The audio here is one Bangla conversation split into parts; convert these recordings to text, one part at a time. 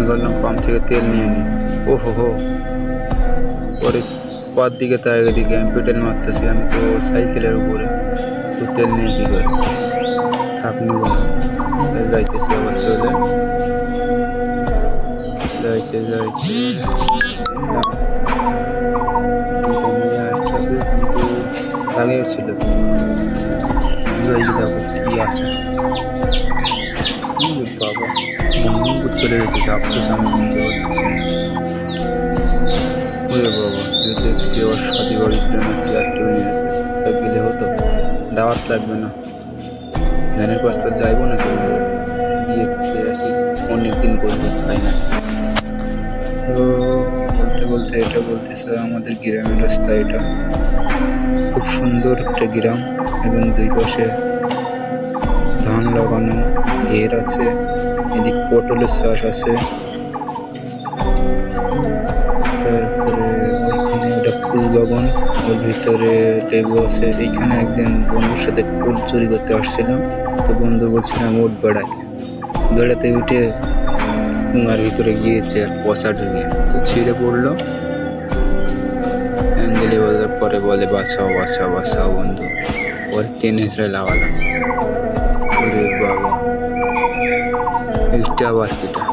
করলাম পাম্প থেকে তেল নিয়ে নিই। ও হো, পরে পর দিকে তাই এদিকে আমি পেট্রোল মারতেছি, আমি তো সাইকেলের উপরে, সে তেল নিয়ে কী করে থাক নিব না। যাইতেছি আবার চলে যাইতে আসতেছে, কিন্তু আগেও ছিল। দেখো কি আছে বাবা, মঙ্গলপুর চলে যেতেছে, আফসোস আমি কিনতে পারতেছি না। ওরে বাবা, দেখছি আবার শাদি বাড়ির জন্য চেয়ার টেবিল নিয়েছে, তা গেলে হতো, দাওয়াত লাগবে না, ধানের পাশে যাইবো নাকি বন্ধুরা, গিয়ে খেয়ে আসি, অনেক দিন করবো খাই না। তো বলতে বলতে এটা বলতেছে আমাদের গ্রামের রাস্তা, এটা খুব সুন্দর একটা গ্রাম এবং দুই পাশে ধান লাগানো, ঘের আছে, এদিক পটলের চাষ আছে, তারপরে ওইখানে একটা ফুল বাগান, ওর ভিতরে লেবু আছে। এইখানে একদিন বন্ধুর সাথে কুল চুরি করতে আসছিলাম, তো বন্ধু বলছিলাম ওঠ বেড়াতে উঠে কুয়ার ভিতরে গিয়েছে আর পচা ঢুকে তো ছিঁড়ে পড়লো। অ্যাঙ্গেলে বলার পরে বলে বাঁচাও বাঁচাও বাঁচাও বন্ধু, পরে টেনে হেসড়ে লাগালাম। ওরে বাবা, এইটা আবার কিটা,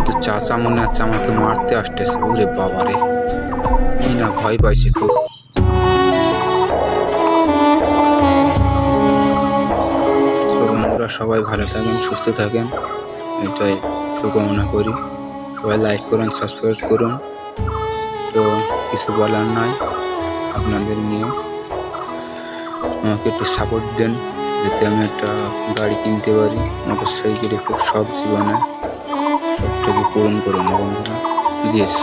তো চাচা মনে হচ্ছে আমাকে মারতে আসতেছে। ওরে বাবা রে, এই না ভয় পাইছি খুব। বন্ধুরা সবাই ভালো থাকেন, সুস্থ থাকেন, এটাই শুভকামনা করি। সবাই লাইক করুন, সাবস্ক্রাইব করুন। তো কিছু বলার নয়, আপনাদের নিয়ে আমাকে একটু সাপোর্ট দেন, যাতে আমি একটা গাড়ি কিনতে পারি। মোটর সাইকেলে খুব শখ জীবনে, সবটাকে পূরণ করুন বন্ধুরা, প্লিজ।